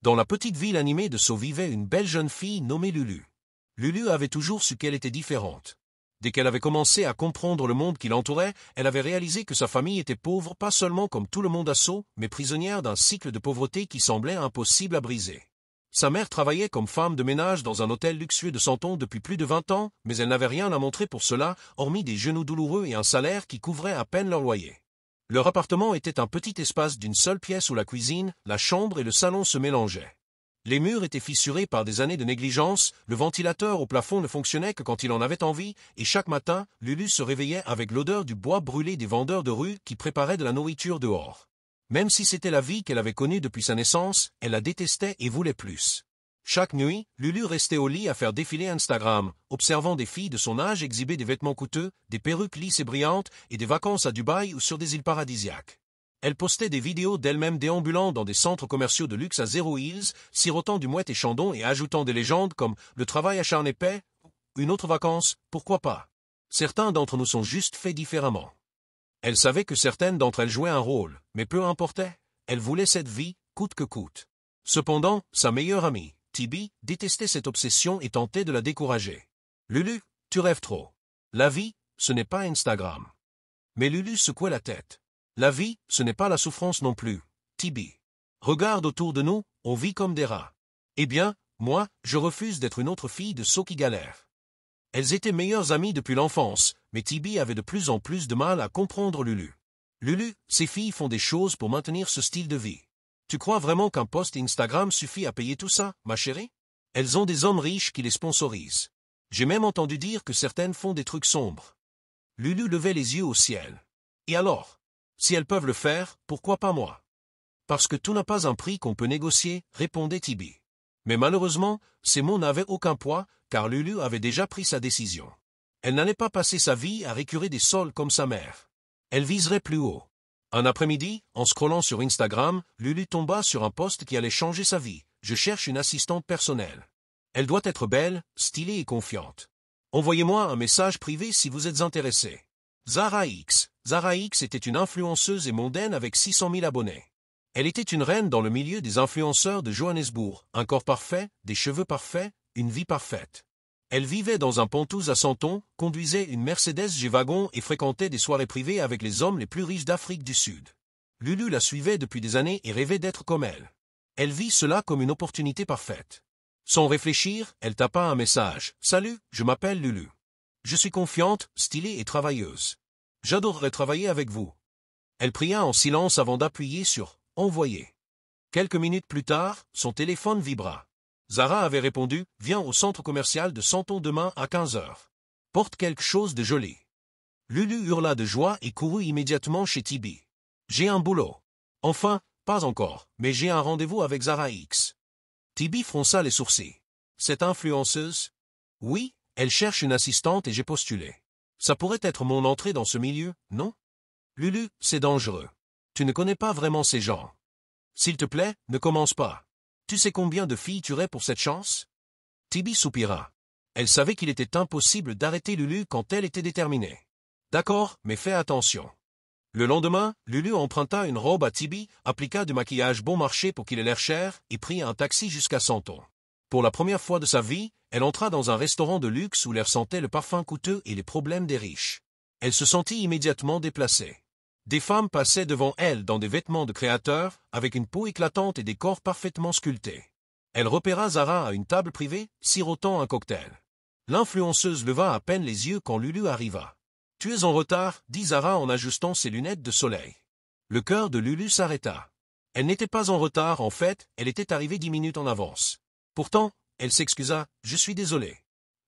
Dans la petite ville animée de Sceaux vivait une belle jeune fille nommée Lulu. Lulu avait toujours su qu'elle était différente. Dès qu'elle avait commencé à comprendre le monde qui l'entourait, elle avait réalisé que sa famille était pauvre pas seulement comme tout le monde à Sceaux, mais prisonnière d'un cycle de pauvreté qui semblait impossible à briser. Sa mère travaillait comme femme de ménage dans un hôtel luxueux de Santon depuis plus de 20 ans, mais elle n'avait rien à montrer pour cela, hormis des genoux douloureux et un salaire qui couvrait à peine leur loyer. Leur appartement était un petit espace d'une seule pièce où la cuisine, la chambre et le salon se mélangeaient. Les murs étaient fissurés par des années de négligence, le ventilateur au plafond ne fonctionnait que quand il en avait envie, et chaque matin, Lulu se réveillait avec l'odeur du bois brûlé des vendeurs de rue qui préparaient de la nourriture dehors. Même si c'était la vie qu'elle avait connue depuis sa naissance, elle la détestait et voulait plus. Chaque nuit, Lulu restait au lit à faire défiler Instagram, observant des filles de son âge exhiber des vêtements coûteux, des perruques lisses et brillantes, et des vacances à Dubaï ou sur des îles paradisiaques. Elle postait des vidéos d'elle-même déambulant dans des centres commerciaux de luxe à Zero Hills, sirotant du Moët et Chandon et ajoutant des légendes comme « le travail acharné paie »,« une autre vacance, pourquoi pas ». Certains d'entre nous sont juste faits différemment. Elle savait que certaines d'entre elles jouaient un rôle, mais peu importait, elle voulait cette vie, coûte que coûte. Cependant, sa meilleure amie, Tibi, détestait cette obsession et tentait de la décourager. « Lulu, tu rêves trop. La vie, ce n'est pas Instagram. » Mais Lulu secouait la tête. « La vie, ce n'est pas la souffrance non plus, Tibi. Regarde autour de nous, on vit comme des rats. Eh bien, moi, je refuse d'être une autre fille de Sceaux qui galère. » Elles étaient meilleures amies depuis l'enfance, mais Tibi avait de plus en plus de mal à comprendre Lulu. « Lulu, ces filles font des choses pour maintenir ce style de vie. Tu crois vraiment qu'un post Instagram suffit à payer tout ça, ma chérie? Elles ont des hommes riches qui les sponsorisent. J'ai même entendu dire que certaines font des trucs sombres. » Lulu levait les yeux au ciel. « Et alors? Si elles peuvent le faire, pourquoi pas moi? » « Parce que tout n'a pas un prix qu'on peut négocier, répondait Tibi. Mais malheureusement, ces mots n'avaient aucun poids, car Lulu avait déjà pris sa décision. Elle n'allait pas passer sa vie à récurer des sols comme sa mère. Elle viserait plus haut. Un après-midi, en scrollant sur Instagram, Lulu tomba sur un post qui allait changer sa vie. « Je cherche une assistante personnelle. Elle doit être belle, stylée et confiante. Envoyez-moi un message privé si vous êtes intéressé. » Zara X. Zara X était une influenceuse et mondaine avec 600 000 abonnés. Elle était une reine dans le milieu des influenceurs de Johannesburg, un corps parfait, des cheveux parfaits, une vie parfaite. Elle vivait dans un Pontoise à Santon, conduisait une Mercedes G-Wagon et fréquentait des soirées privées avec les hommes les plus riches d'Afrique du Sud. Lulu la suivait depuis des années et rêvait d'être comme elle. Elle vit cela comme une opportunité parfaite. Sans réfléchir, elle tapa un message. « Salut, je m'appelle Lulu. Je suis confiante, stylée et travailleuse. J'adorerais travailler avec vous. » Elle pria en silence avant d'appuyer sur « Envoyer ». Quelques minutes plus tard, son téléphone vibra. Zara avait répondu « Viens au centre commercial de Santon demain à 15 heures. Porte quelque chose de joli. » Lulu hurla de joie et courut immédiatement chez Tibi. « J'ai un boulot. » « Enfin, pas encore, mais j'ai un rendez-vous avec Zara X. » Tibi fronça les sourcils. « Cette influenceuse? » ?»« Oui, elle cherche une assistante et j'ai postulé. Ça pourrait être mon entrée dans ce milieu, non? » ?»« Lulu, c'est dangereux. Tu ne connais pas vraiment ces gens. S'il te plaît, ne commence pas. Tu sais combien de filles tueraient pour cette chance? » Tibi soupira. Elle savait qu'il était impossible d'arrêter Lulu quand elle était déterminée. « D'accord, mais fais attention. » Le lendemain, Lulu emprunta une robe à Tibi, appliqua du maquillage bon marché pour qu'il ait l'air cher, et prit un taxi jusqu'à Santon. Pour la première fois de sa vie, elle entra dans un restaurant de luxe où l'air sentait le parfum coûteux et les problèmes des riches. Elle se sentit immédiatement déplacée. Des femmes passaient devant elle dans des vêtements de créateurs, avec une peau éclatante et des corps parfaitement sculptés. Elle repéra Zara à une table privée, sirotant un cocktail. L'influenceuse leva à peine les yeux quand Lulu arriva. « Tu es en retard, » dit Zara en ajustant ses lunettes de soleil. Le cœur de Lulu s'arrêta. Elle n'était pas en retard, en fait, elle était arrivée 10 minutes en avance. Pourtant, elle s'excusa, « Je suis désolée. »«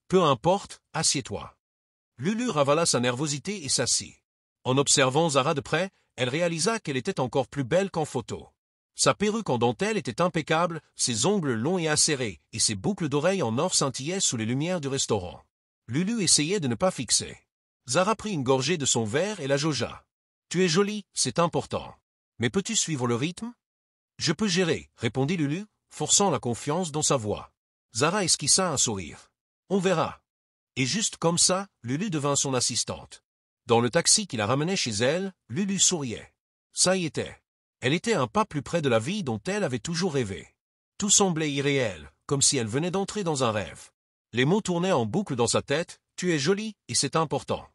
Peu importe, assieds-toi. » Lulu ravala sa nervosité et s'assit. En observant Zara de près, elle réalisa qu'elle était encore plus belle qu'en photo. Sa perruque en dentelle était impeccable, ses ongles longs et acérés, et ses boucles d'oreilles en or scintillaient sous les lumières du restaurant. Lulu essayait de ne pas fixer. Zara prit une gorgée de son verre et la jaugea. « Tu es jolie, c'est important. Mais peux-tu suivre le rythme? »« Je peux gérer, » répondit Lulu, forçant la confiance dans sa voix. Zara esquissa un sourire. « On verra. » Et juste comme ça, Lulu devint son assistante. Dans le taxi qui la ramenait chez elle, Lulu souriait. Ça y était. Elle était un pas plus près de la vie dont elle avait toujours rêvé. Tout semblait irréel, comme si elle venait d'entrer dans un rêve. Les mots tournaient en boucle dans sa tête, « Tu es jolie, et c'est important ».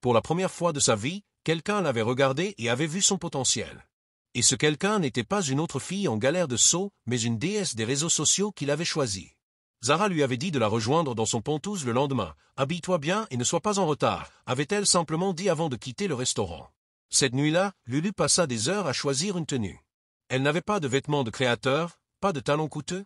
Pour la première fois de sa vie, quelqu'un l'avait regardée et avait vu son potentiel. Et ce quelqu'un n'était pas une autre fille en galère de seau, mais une déesse des réseaux sociaux qu'il avait choisie. Zara lui avait dit de la rejoindre dans son Pontouse le lendemain. « Habille-toi bien et ne sois pas en retard », avait-elle simplement dit avant de quitter le restaurant. Cette nuit-là, Lulu passa des heures à choisir une tenue. Elle n'avait pas de vêtements de créateur, pas de talons coûteux,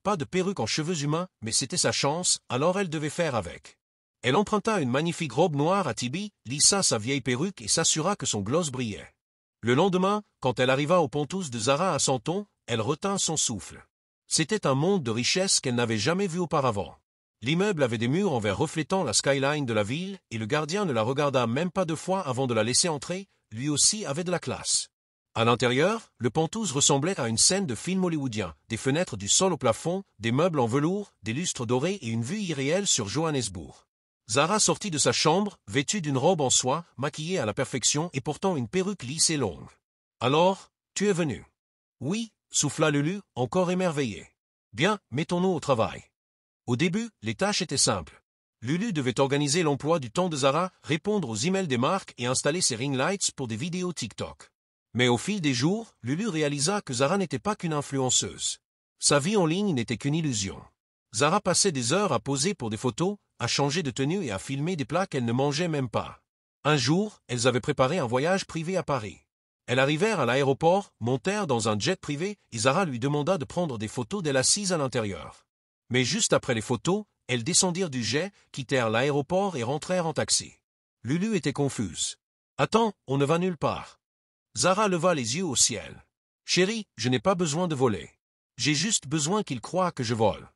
pas de perruque en cheveux humains, mais c'était sa chance, alors elle devait faire avec. Elle emprunta une magnifique robe noire à Tibi, lissa sa vieille perruque et s'assura que son gloss brillait. Le lendemain, quand elle arriva au Pontouse de Zara à Santon, elle retint son souffle. C'était un monde de richesse qu'elle n'avait jamais vu auparavant. L'immeuble avait des murs en verre reflétant la skyline de la ville, et le gardien ne la regarda même pas 2 fois avant de la laisser entrer, lui aussi avait de la classe. À l'intérieur, le Pontouse ressemblait à une scène de film hollywoodien, des fenêtres du sol au plafond, des meubles en velours, des lustres dorés et une vue irréelle sur Johannesburg. Zara sortit de sa chambre, vêtue d'une robe en soie, maquillée à la perfection et portant une perruque lisse et longue. « Alors, tu es venu ?»« Oui » souffla Lulu, encore émerveillée. « Bien, mettons-nous au travail. » Au début, les tâches étaient simples. Lulu devait organiser l'emploi du temps de Zara, répondre aux emails des marques et installer ses ring lights pour des vidéos TikTok. Mais au fil des jours, Lulu réalisa que Zara n'était pas qu'une influenceuse. Sa vie en ligne n'était qu'une illusion. Zara passait des heures à poser pour des photos, à changer de tenue et à filmer des plats qu'elle ne mangeait même pas. Un jour, elles avaient préparé un voyage privé à Paris. Elles arrivèrent à l'aéroport, montèrent dans un jet privé et Zara lui demanda de prendre des photos d'elle assise à l'intérieur. Mais juste après les photos, elles descendirent du jet, quittèrent l'aéroport et rentrèrent en taxi. Lulu était confuse. « Attends, on ne va nulle part. » Zara leva les yeux au ciel. « Chérie, je n'ai pas besoin de voler. J'ai juste besoin qu'il croie que je vole. »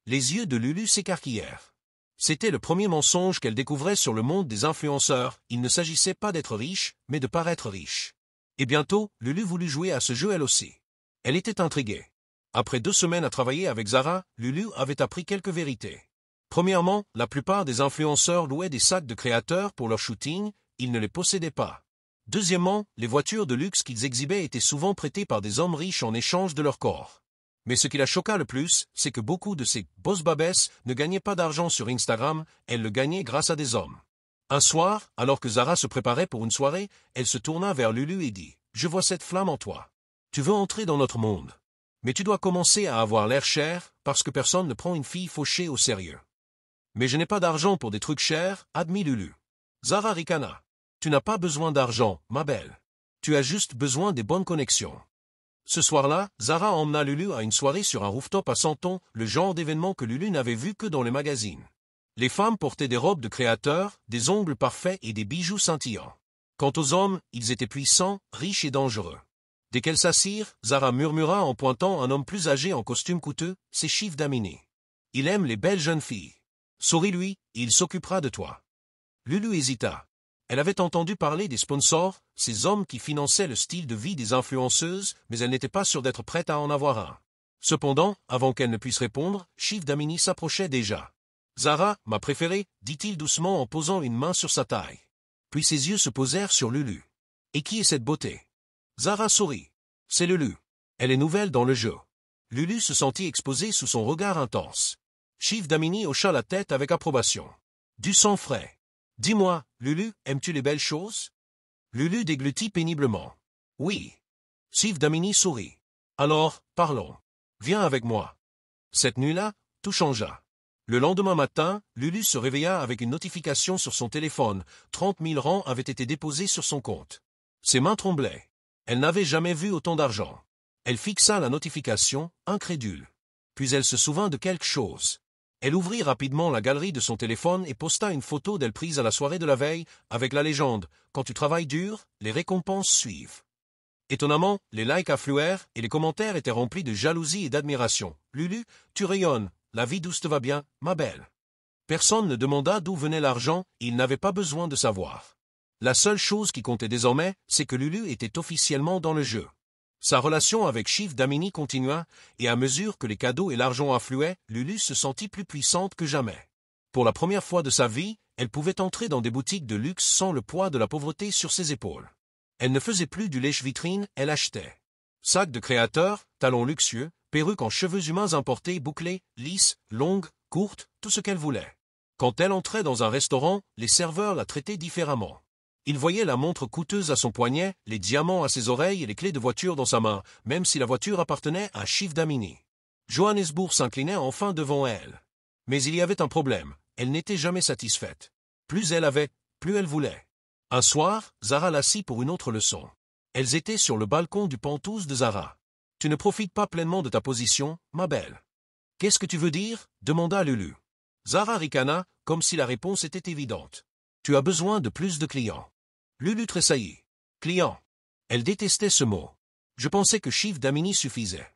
Les yeux de Lulu s'écarquillèrent. C'était le premier mensonge qu'elle découvrait sur le monde des influenceurs. Il ne s'agissait pas d'être riche, mais de paraître riche. Et bientôt, Lulu voulut jouer à ce jeu elle aussi. Elle était intriguée. Après 2 semaines à travailler avec Zara, Lulu avait appris quelques vérités. Premièrement, la plupart des influenceurs louaient des sacs de créateurs pour leur shooting, ils ne les possédaient pas. Deuxièmement, les voitures de luxe qu'ils exhibaient étaient souvent prêtées par des hommes riches en échange de leur corps. Mais ce qui la choqua le plus, c'est que beaucoup de ces boss babesses ne gagnaient pas d'argent sur Instagram, elles le gagnaient grâce à des hommes. Un soir, alors que Zara se préparait pour une soirée, elle se tourna vers Lulu et dit « Je vois cette flamme en toi. Tu veux entrer dans notre monde. Mais tu dois commencer à avoir l'air cher, parce que personne ne prend une fille fauchée au sérieux. » « Mais je n'ai pas d'argent pour des trucs chers, » admit Lulu. Zara ricana. « Tu n'as pas besoin d'argent, ma belle. Tu as juste besoin des bonnes connexions. » Ce soir-là, Zara emmena Lulu à une soirée sur un rooftop à Santon, le genre d'événement que Lulu n'avait vu que dans les magazines. Les femmes portaient des robes de créateurs, des ongles parfaits et des bijoux scintillants. Quant aux hommes, ils étaient puissants, riches et dangereux. Dès qu'elles s'assirent, Zara murmura en pointant un homme plus âgé en costume coûteux, c'est Chif Damini. Il aime les belles jeunes filles. Souris-lui, il s'occupera de toi. Lulu hésita. Elle avait entendu parler des sponsors, ces hommes qui finançaient le style de vie des influenceuses, mais elle n'était pas sûre d'être prête à en avoir un. Cependant, avant qu'elle ne puisse répondre, Chif Damini s'approchait déjà. « Zara, ma préférée, dit-il doucement en posant une main sur sa taille. Puis ses yeux se posèrent sur Lulu. « Et qui est cette beauté ?» Zara sourit. « C'est Lulu. Elle est nouvelle dans le jeu. » Lulu se sentit exposée sous son regard intense. Chif Damini hocha la tête avec approbation. « Du sang frais. Dis-moi, Lulu, aimes-tu les belles choses ?» Lulu déglutit péniblement. « Oui. » Chif Damini sourit. « Alors, parlons. Viens avec moi. » Cette nuit-là, tout changea. Le lendemain matin, Lulu se réveilla avec une notification sur son téléphone. 30 000 rands avaient été déposés sur son compte. Ses mains tremblaient. Elle n'avait jamais vu autant d'argent. Elle fixa la notification, incrédule. Puis elle se souvint de quelque chose. Elle ouvrit rapidement la galerie de son téléphone et posta une photo d'elle prise à la soirée de la veille, avec la légende « Quand tu travailles dur, les récompenses suivent ». Étonnamment, les likes affluèrent et les commentaires étaient remplis de jalousie et d'admiration. « Lulu, tu rayonnes, la vie douce te va bien, ma belle. » Personne ne demanda d'où venait l'argent, et il n'avait pas besoin de savoir. La seule chose qui comptait désormais, c'est que Lulu était officiellement dans le jeu. Sa relation avec Chif Damini continua, et à mesure que les cadeaux et l'argent affluaient, Lulu se sentit plus puissante que jamais. Pour la première fois de sa vie, elle pouvait entrer dans des boutiques de luxe sans le poids de la pauvreté sur ses épaules. Elle ne faisait plus du lèche-vitrine, elle achetait. Sacs de créateurs, talons luxueux, perruque en cheveux humains importés, bouclée, lisse, longue, courte, tout ce qu'elle voulait. Quand elle entrait dans un restaurant, les serveurs la traitaient différemment. Ils voyaient la montre coûteuse à son poignet, les diamants à ses oreilles et les clés de voiture dans sa main, même si la voiture appartenait à Shiv Damini. Johannesburg s'inclinait enfin devant elle. Mais il y avait un problème, elle n'était jamais satisfaite. Plus elle avait, plus elle voulait. Un soir, Zara l'assit pour une autre leçon. Elles étaient sur le balcon du Penthouse de Zara. « Tu ne profites pas pleinement de ta position, ma belle. »« Qu'est-ce que tu veux dire ?» demanda Lulu. Zara ricana, comme si la réponse était évidente. « Tu as besoin de plus de clients. » Lulu tressaillit. « Clients. » Elle détestait ce mot. « Je pensais que Shiv Damini suffisait. »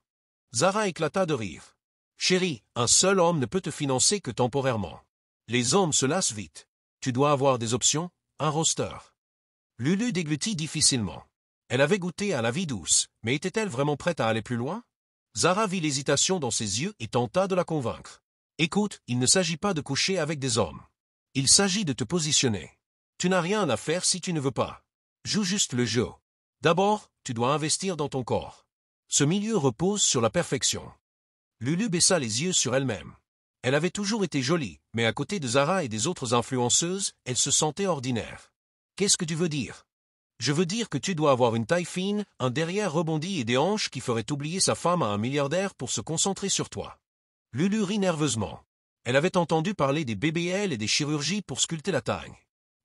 Zara éclata de rire. « Chérie, un seul homme ne peut te financer que temporairement. Les hommes se lassent vite. Tu dois avoir des options, un roster. » Lulu déglutit difficilement. Elle avait goûté à la vie douce, mais était-elle vraiment prête à aller plus loin? Zara vit l'hésitation dans ses yeux et tenta de la convaincre. « Écoute, il ne s'agit pas de coucher avec des hommes. Il s'agit de te positionner. Tu n'as rien à faire si tu ne veux pas. Joue juste le jeu. D'abord, tu dois investir dans ton corps. Ce milieu repose sur la perfection. » Lulu baissa les yeux sur elle-même. Elle avait toujours été jolie, mais à côté de Zara et des autres influenceuses, elle se sentait ordinaire. « Qu'est-ce que tu veux dire? » « Je veux dire que tu dois avoir une taille fine, un derrière rebondi et des hanches qui feraient oublier sa femme à un milliardaire pour se concentrer sur toi. » Lulu rit nerveusement. Elle avait entendu parler des BBL et des chirurgies pour sculpter la taille.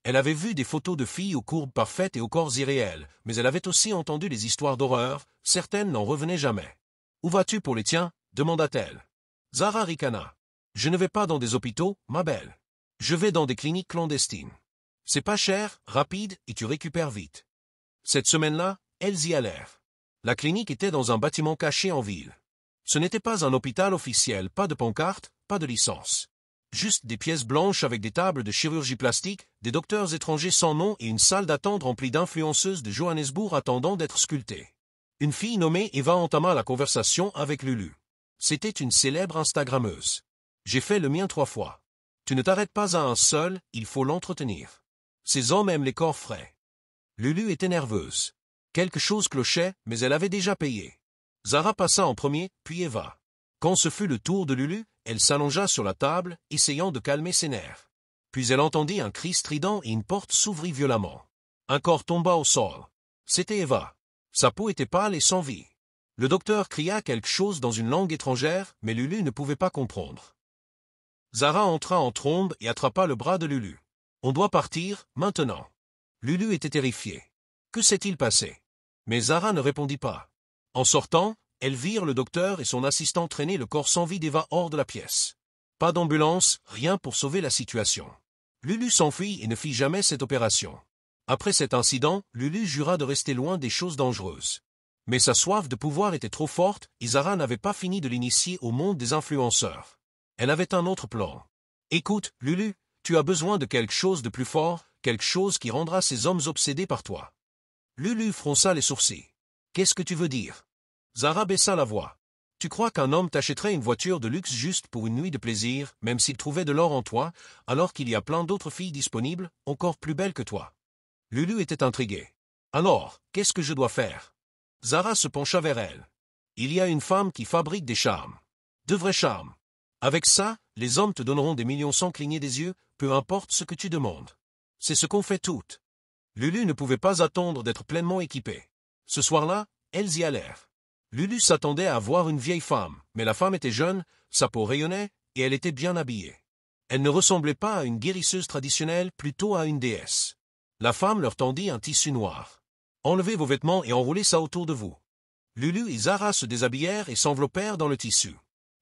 Elle avait vu des photos de filles aux courbes parfaites et aux corps irréels, mais elle avait aussi entendu des histoires d'horreur, certaines n'en revenaient jamais. « Où vas-tu pour les tiens ?» demanda-t-elle. Zara ricana. « Je ne vais pas dans des hôpitaux, ma belle. Je vais dans des cliniques clandestines. C'est pas cher, rapide et tu récupères vite. » Cette semaine-là, elles y allèrent. La clinique était dans un bâtiment caché en ville. Ce n'était pas un hôpital officiel, pas de pancarte, pas de licence. Juste des pièces blanches avec des tables de chirurgie plastique, des docteurs étrangers sans nom et une salle d'attente remplie d'influenceuses de Johannesburg attendant d'être sculptées. Une fille nommée Eva entama la conversation avec Lulu. C'était une célèbre Instagrammeuse. « J'ai fait le mien 3 fois. Tu ne t'arrêtes pas à un seul, il faut l'entretenir. Ces hommes aiment les corps frais. » Lulu était nerveuse. Quelque chose clochait, mais elle avait déjà payé. Zara passa en premier, puis Eva. Quand ce fut le tour de Lulu, elle s'allongea sur la table, essayant de calmer ses nerfs. Puis elle entendit un cri strident et une porte s'ouvrit violemment. Un corps tomba au sol. C'était Eva. Sa peau était pâle et sans vie. Le docteur cria quelque chose dans une langue étrangère, mais Lulu ne pouvait pas comprendre. Zara entra en trombe et attrapa le bras de Lulu. « On doit partir, maintenant. » Lulu était terrifiée. Que s'est-il passé? Mais Zara ne répondit pas. En sortant, elles virent le docteur et son assistant traîner le corps sans vie d'Eva hors de la pièce. Pas d'ambulance, rien pour sauver la situation. Lulu s'enfuit et ne fit jamais cette opération. Après cet incident, Lulu jura de rester loin des choses dangereuses. Mais sa soif de pouvoir était trop forte et Zara n'avait pas fini de l'initier au monde des influenceurs. Elle avait un autre plan. « Écoute, Lulu, tu as besoin de quelque chose de plus fort, quelque chose qui rendra ces hommes obsédés par toi. » Lulu fronça les sourcils. « Qu'est-ce que tu veux dire? » Zara baissa la voix. « Tu crois qu'un homme t'achèterait une voiture de luxe juste pour une nuit de plaisir, même s'il trouvait de l'or en toi, alors qu'il y a plein d'autres filles disponibles, encore plus belles que toi? » Lulu était intriguée. « Alors, qu'est-ce que je dois faire? » Zara se pencha vers elle. « Il y a une femme qui fabrique des charmes. De vrais charmes. Avec ça, les hommes te donneront des millions sans cligner des yeux, peu importe ce que tu demandes. C'est ce qu'on fait toutes. » Lulu ne pouvait pas attendre d'être pleinement équipée. Ce soir-là, elles y allèrent. Lulu s'attendait à voir une vieille femme, mais la femme était jeune, sa peau rayonnait, et elle était bien habillée. Elle ne ressemblait pas à une guérisseuse traditionnelle, plutôt à une déesse. La femme leur tendit un tissu noir. « Enlevez vos vêtements et enroulez ça autour de vous. » Lulu et Zara se déshabillèrent et s'enveloppèrent dans le tissu.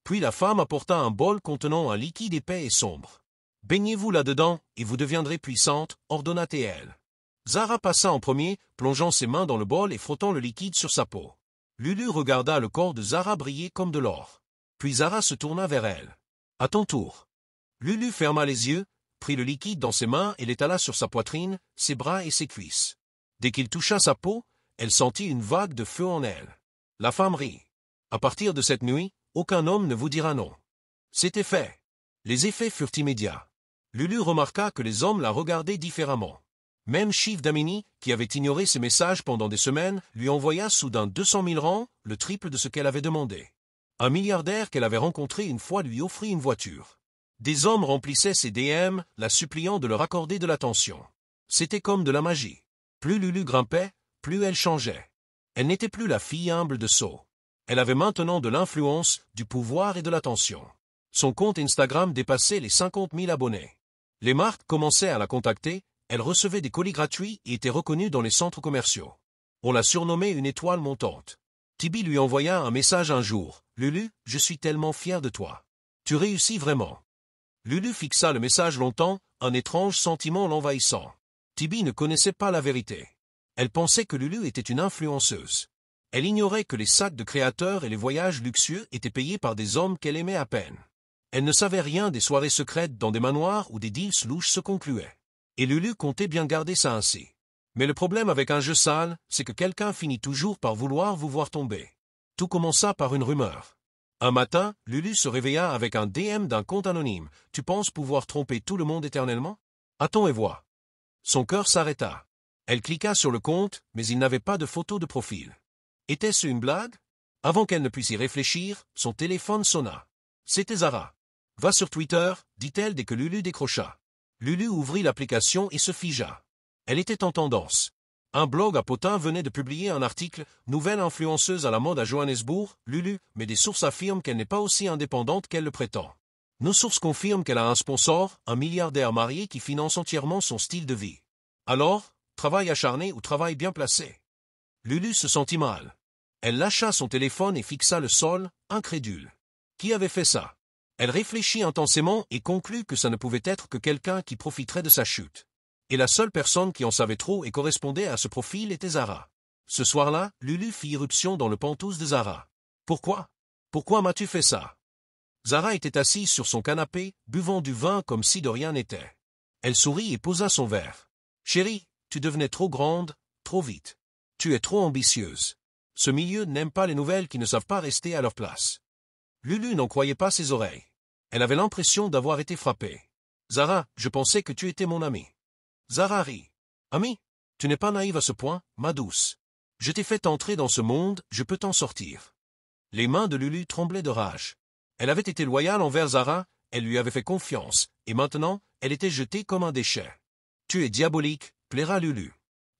Puis la femme apporta un bol contenant un liquide épais et sombre. « Baignez-vous là-dedans, et vous deviendrez puissante, ordonna-t-elle. Zara passa en premier, plongeant ses mains dans le bol et frottant le liquide sur sa peau. Lulu regarda le corps de Zara briller comme de l'or. Puis Zara se tourna vers elle. « À ton tour. » Lulu ferma les yeux, prit le liquide dans ses mains et l'étala sur sa poitrine, ses bras et ses cuisses. Dès qu'il toucha sa peau, elle sentit une vague de feu en elle. La femme rit. « À partir de cette nuit, aucun homme ne vous dira non. » C'était fait. Les effets furent immédiats. Lulu remarqua que les hommes la regardaient différemment. Même Shiv Damini, qui avait ignoré ses messages pendant des semaines, lui envoya soudain 200 000 rangs, le triple de ce qu'elle avait demandé. Un milliardaire qu'elle avait rencontré une fois lui offrit une voiture. Des hommes remplissaient ses DM, la suppliant de leur accorder de l'attention. C'était comme de la magie. Plus Lulu grimpait, plus elle changeait. Elle n'était plus la fille humble de Sceaux. Elle avait maintenant de l'influence, du pouvoir et de l'attention. Son compte Instagram dépassait les 50 000 abonnés. Les marques commençaient à la contacter, elle recevait des colis gratuits et était reconnue dans les centres commerciaux. On la surnommait une étoile montante. Tibi lui envoya un message un jour. « Lulu, je suis tellement fier de toi. Tu réussis vraiment. » Lulu fixa le message longtemps, un étrange sentiment l'envahissant. Tibi ne connaissait pas la vérité. Elle pensait que Lulu était une influenceuse. Elle ignorait que les sacs de créateurs et les voyages luxueux étaient payés par des hommes qu'elle aimait à peine. Elle ne savait rien des soirées secrètes dans des manoirs où des deals louches se concluaient. Et Lulu comptait bien garder ça ainsi. Mais le problème avec un jeu sale, c'est que quelqu'un finit toujours par vouloir vous voir tomber. Tout commença par une rumeur. Un matin, Lulu se réveilla avec un DM d'un compte anonyme. « Tu penses pouvoir tromper tout le monde éternellement ? Attends et vois. » Son cœur s'arrêta. Elle cliqua sur le compte, mais il n'avait pas de photo de profil. Était-ce une blague? Avant qu'elle ne puisse y réfléchir, son téléphone sonna. C'était Zara. « Va sur Twitter », dit-elle dès que Lulu décrocha. Lulu ouvrit l'application et se figea. Elle était en tendance. Un blog à potins venait de publier un article « Nouvelle influenceuse à la mode à Johannesburg, Lulu », mais des sources affirment qu'elle n'est pas aussi indépendante qu'elle le prétend. Nos sources confirment qu'elle a un sponsor, un milliardaire marié qui finance entièrement son style de vie. Alors, travail acharné ou travail bien placé? Lulu se sentit mal. Elle lâcha son téléphone et fixa le sol, incrédule. Qui avait fait ça? Elle réfléchit intensément et conclut que ça ne pouvait être que quelqu'un qui profiterait de sa chute. Et la seule personne qui en savait trop et correspondait à ce profil était Zara. Ce soir-là, Lulu fit irruption dans le penthouse de Zara. « Pourquoi? Pourquoi m'as-tu fait ça ?» Zara était assise sur son canapé, buvant du vin comme si de rien n'était. Elle sourit et posa son verre. « Chérie, tu devenais trop grande, trop vite. Tu es trop ambitieuse. Ce milieu n'aime pas les nouvelles qui ne savent pas rester à leur place. » Lulu n'en croyait pas ses oreilles. Elle avait l'impression d'avoir été frappée. « Zara, je pensais que tu étais mon amie. » Zara rit. « Ami, tu n'es pas naïve à ce point, ma douce. Je t'ai fait entrer dans ce monde, je peux t'en sortir. » Les mains de Lulu tremblaient de rage. Elle avait été loyale envers Zara, elle lui avait fait confiance, et maintenant, elle était jetée comme un déchet. « Tu es diabolique, plaira Lulu. »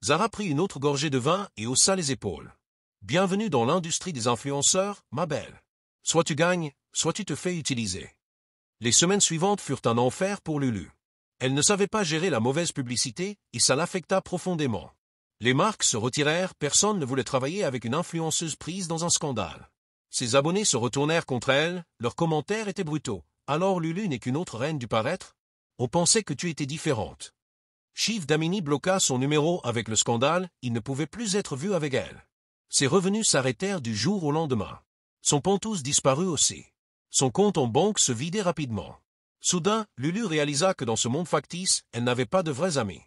Zara prit une autre gorgée de vin et haussa les épaules. « Bienvenue dans l'industrie des influenceurs, ma belle. Soit tu gagnes, soit tu te fais utiliser. » Les semaines suivantes furent un enfer pour Lulu. Elle ne savait pas gérer la mauvaise publicité et ça l'affecta profondément. Les marques se retirèrent, personne ne voulait travailler avec une influenceuse prise dans un scandale. Ses abonnés se retournèrent contre elle, leurs commentaires étaient brutaux. « Alors Lulu n'est qu'une autre reine du paraître? On pensait que tu étais différente. » Shiv Damini bloqua son numéro avec le scandale, il ne pouvait plus être vu avec elle. Ses revenus s'arrêtèrent du jour au lendemain. Son penthouse disparut aussi. Son compte en banque se vidait rapidement. Soudain, Lulu réalisa que dans ce monde factice, elle n'avait pas de vrais amis.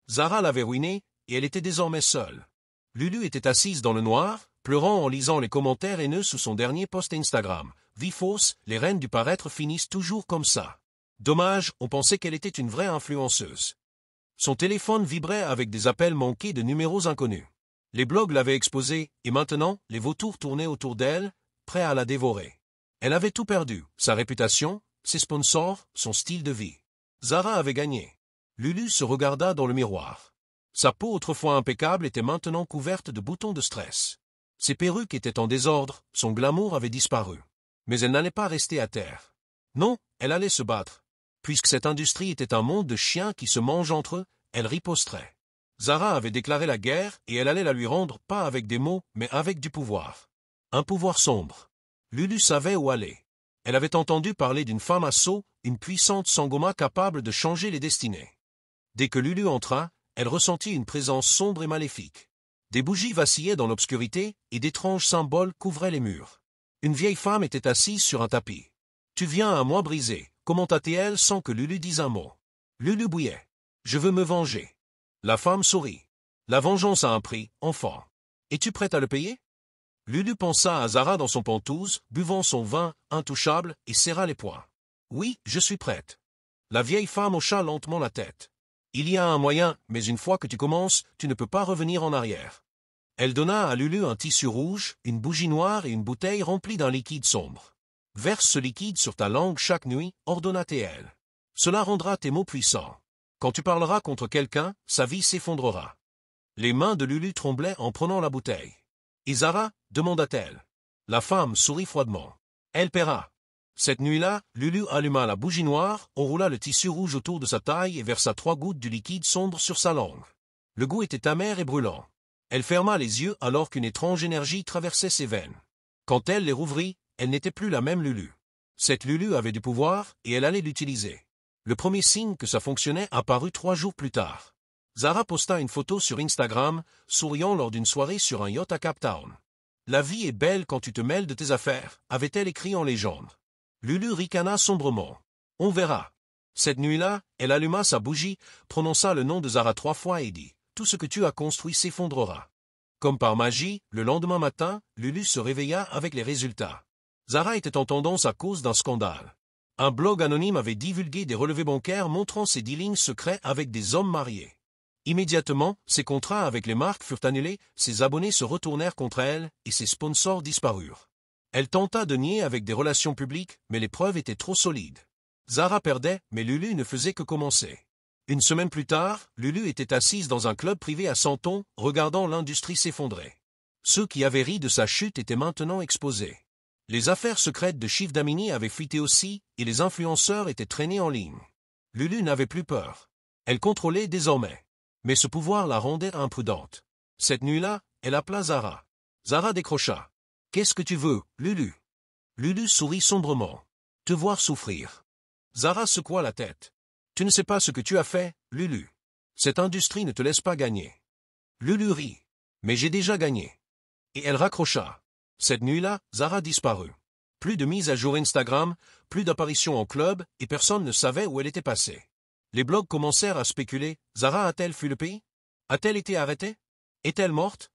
Zara l'avait ruinée, et elle était désormais seule. Lulu était assise dans le noir, pleurant en lisant les commentaires haineux sous son dernier post Instagram. Vie fausse, les reines du paraître finissent toujours comme ça. Dommage, on pensait qu'elle était une vraie influenceuse. Son téléphone vibrait avec des appels manqués de numéros inconnus. Les blogs l'avaient exposée, et maintenant, les vautours tournaient autour d'elle, prêts à la dévorer. Elle avait tout perdu, sa réputation, ses sponsors, son style de vie. Zara avait gagné. Lulu se regarda dans le miroir. Sa peau autrefois impeccable était maintenant couverte de boutons de stress. Ses perruques étaient en désordre, son glamour avait disparu. Mais elle n'allait pas rester à terre. Non, elle allait se battre. Puisque cette industrie était un monde de chiens qui se mangent entre eux, elle riposterait. Zara avait déclaré la guerre et elle allait la lui rendre pas avec des mots, mais avec du pouvoir. Un pouvoir sombre. Lulu savait où aller. Elle avait entendu parler d'une femme à Sceaux, une puissante sangoma capable de changer les destinées. Dès que Lulu entra, elle ressentit une présence sombre et maléfique. Des bougies vacillaient dans l'obscurité et d'étranges symboles couvraient les murs. Une vieille femme était assise sur un tapis. « Tu viens à moi briser », commenta-t-elle sans que Lulu dise un mot. Lulu bouillait. « Je veux me venger. » La femme sourit. « La vengeance a un prix, enfant. Es-tu prête à le payer ?» Lulu pensa à Zara dans son penthouse, buvant son vin, intouchable, et serra les poings. « Oui, je suis prête. » La vieille femme hocha lentement la tête. « Il y a un moyen, mais une fois que tu commences, tu ne peux pas revenir en arrière. » Elle donna à Lulu un tissu rouge, une bougie noire et une bouteille remplie d'un liquide sombre. Verse ce liquide sur ta langue chaque nuit, ordonna-t-elle. Cela rendra tes mots puissants. Quand tu parleras contre quelqu'un, sa vie s'effondrera. Les mains de Lulu tremblaient en prenant la bouteille. Zara, demanda-t-elle. La femme sourit froidement. Elle paiera. Cette nuit-là, Lulu alluma la bougie noire, enroula le tissu rouge autour de sa taille et versa 3 gouttes du liquide sombre sur sa langue. Le goût était amer et brûlant. Elle ferma les yeux alors qu'une étrange énergie traversait ses veines. Quand elle les rouvrit, elle n'était plus la même Lulu. Cette Lulu avait du pouvoir et elle allait l'utiliser. Le premier signe que ça fonctionnait apparut 3 jours plus tard. Zara posta une photo sur Instagram, souriant lors d'une soirée sur un yacht à Cape Town. « La vie est belle quand tu te mêles de tes affaires », avait-elle écrit en légende. Lulu ricana sombrement. « On verra. » Cette nuit-là, elle alluma sa bougie, prononça le nom de Zara 3 fois et dit « Tout ce que tu as construit s'effondrera. » Comme par magie, le lendemain matin, Lulu se réveilla avec les résultats. Zara était en tendance à cause d'un scandale. Un blog anonyme avait divulgué des relevés bancaires montrant ses dealings secrets avec des hommes mariés. Immédiatement, ses contrats avec les marques furent annulés, ses abonnés se retournèrent contre elle et ses sponsors disparurent. Elle tenta de nier avec des relations publiques, mais les preuves étaient trop solides. Zara perdait, mais Lulu ne faisait que commencer. Une semaine plus tard, Lulu était assise dans un club privé à Santon, regardant l'industrie s'effondrer. Ceux qui avaient ri de sa chute étaient maintenant exposés. Les affaires secrètes de Chief Damini avaient fuité aussi, et les influenceurs étaient traînés en ligne. Lulu n'avait plus peur. Elle contrôlait désormais. Mais ce pouvoir la rendait imprudente. Cette nuit-là, elle appela Zara. Zara décrocha. « Qu'est-ce que tu veux, Lulu ?» Lulu sourit sombrement. « Te voir souffrir. » Zara secoua la tête. « Tu ne sais pas ce que tu as fait, Lulu. Cette industrie ne te laisse pas gagner. » Lulu rit. « Mais j'ai déjà gagné. » Et elle raccrocha. Cette nuit-là, Zara disparut. Plus de mise à jour Instagram, plus d'apparitions en club, et personne ne savait où elle était passée. Les blogs commencèrent à spéculer. Zara a-t-elle fui le pays? A-t-elle été arrêtée? Est-elle morte?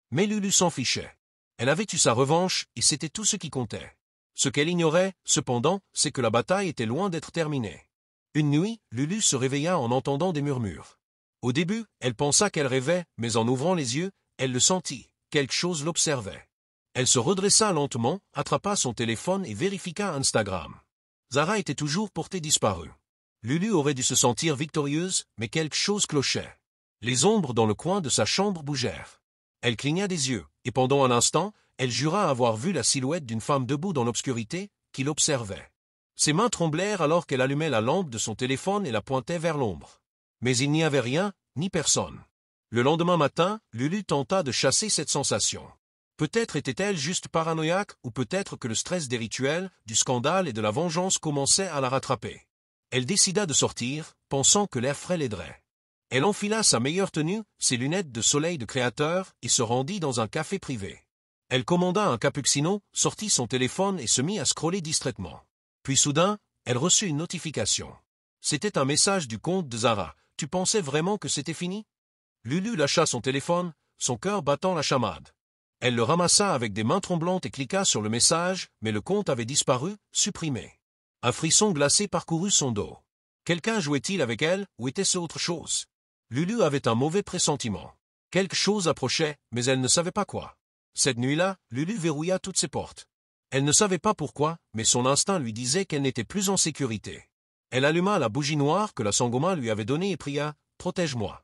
Mais Lulu s'en fichait. Elle avait eu sa revanche, et c'était tout ce qui comptait. Ce qu'elle ignorait, cependant, c'est que la bataille était loin d'être terminée. Une nuit, Lulu se réveilla en entendant des murmures. Au début, elle pensa qu'elle rêvait, mais en ouvrant les yeux, elle le sentit. Quelque chose l'observait. Elle se redressa lentement, attrapa son téléphone et vérifiqua Instagram. Zara était toujours portée disparue. Lulu aurait dû se sentir victorieuse, mais quelque chose clochait. Les ombres dans le coin de sa chambre bougèrent. Elle cligna des yeux, et pendant un instant, elle jura avoir vu la silhouette d'une femme debout dans l'obscurité, qui l'observait. Ses mains tremblèrent alors qu'elle allumait la lampe de son téléphone et la pointait vers l'ombre. Mais il n'y avait rien, ni personne. Le lendemain matin, Lulu tenta de chasser cette sensation. Peut-être était-elle juste paranoïaque, ou peut-être que le stress des rituels, du scandale et de la vengeance commençait à la rattraper. Elle décida de sortir, pensant que l'air frais l'aiderait. Elle enfila sa meilleure tenue, ses lunettes de soleil de créateur, et se rendit dans un café privé. Elle commanda un cappuccino, sortit son téléphone et se mit à scroller distraitement. Puis soudain, elle reçut une notification. C'était un message du compte de Zara. « Tu pensais vraiment que c'était fini ?» Lulu lâcha son téléphone, son cœur battant la chamade. Elle le ramassa avec des mains tremblantes et cliqua sur le message, mais le compte avait disparu, supprimé. Un frisson glacé parcourut son dos. Quelqu'un jouait-il avec elle, ou était-ce autre chose? Lulu avait un mauvais pressentiment. Quelque chose approchait, mais elle ne savait pas quoi. Cette nuit-là, Lulu verrouilla toutes ses portes. Elle ne savait pas pourquoi, mais son instinct lui disait qu'elle n'était plus en sécurité. Elle alluma la bougie noire que la Sangoma lui avait donnée et pria « Protège-moi ».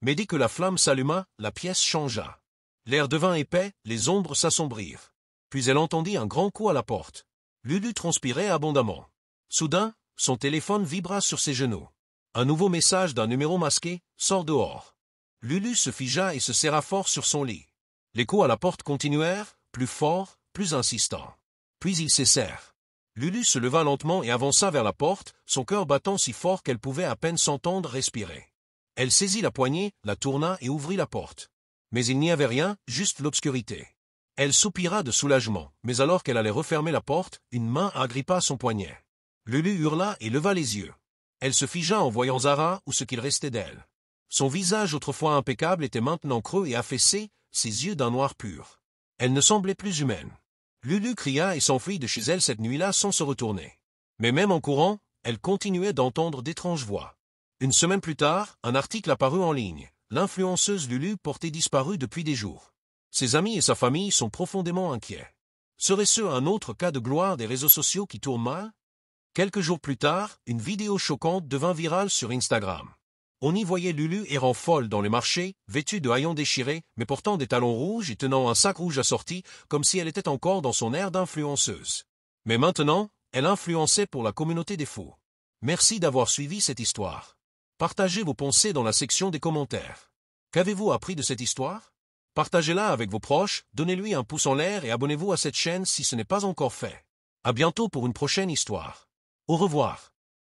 Mais dès que la flamme s'alluma, la pièce changea. L'air devint épais, les ombres s'assombrirent. Puis elle entendit un grand coup à la porte. Lulu transpirait abondamment. Soudain, son téléphone vibra sur ses genoux. Un nouveau message d'un numéro masqué, « Sors dehors ». Lulu se figea et se serra fort sur son lit. Les coups à la porte continuèrent, plus forts, plus insistants. Puis ils cessèrent. Lulu se leva lentement et avança vers la porte, son cœur battant si fort qu'elle pouvait à peine s'entendre respirer. Elle saisit la poignée, la tourna et ouvrit la porte. Mais il n'y avait rien, juste l'obscurité. Elle soupira de soulagement, mais alors qu'elle allait refermer la porte, une main agrippa son poignet. Lulu hurla et leva les yeux. Elle se figea en voyant Zara ou ce qu'il restait d'elle. Son visage autrefois impeccable était maintenant creux et affaissé, ses yeux d'un noir pur. Elle ne semblait plus humaine. Lulu cria et s'enfuit de chez elle cette nuit-là sans se retourner. Mais même en courant, elle continuait d'entendre d'étranges voix. Une semaine plus tard, un article apparut en ligne. L'influenceuse Lulu portait disparue depuis des jours. Ses amis et sa famille sont profondément inquiets. Serait-ce un autre cas de gloire des réseaux sociaux qui tourne mal? Quelques jours plus tard, une vidéo choquante devint virale sur Instagram. On y voyait Lulu errant folle dans les marchés, vêtue de haillons déchirés, mais portant des talons rouges et tenant un sac rouge assorti, comme si elle était encore dans son air d'influenceuse. Mais maintenant, elle influençait pour la communauté des faux. Merci d'avoir suivi cette histoire. Partagez vos pensées dans la section des commentaires. Qu'avez-vous appris de cette histoire? Partagez-la avec vos proches, donnez-lui un pouce en l'air et abonnez-vous à cette chaîne si ce n'est pas encore fait. À bientôt pour une prochaine histoire. Au revoir.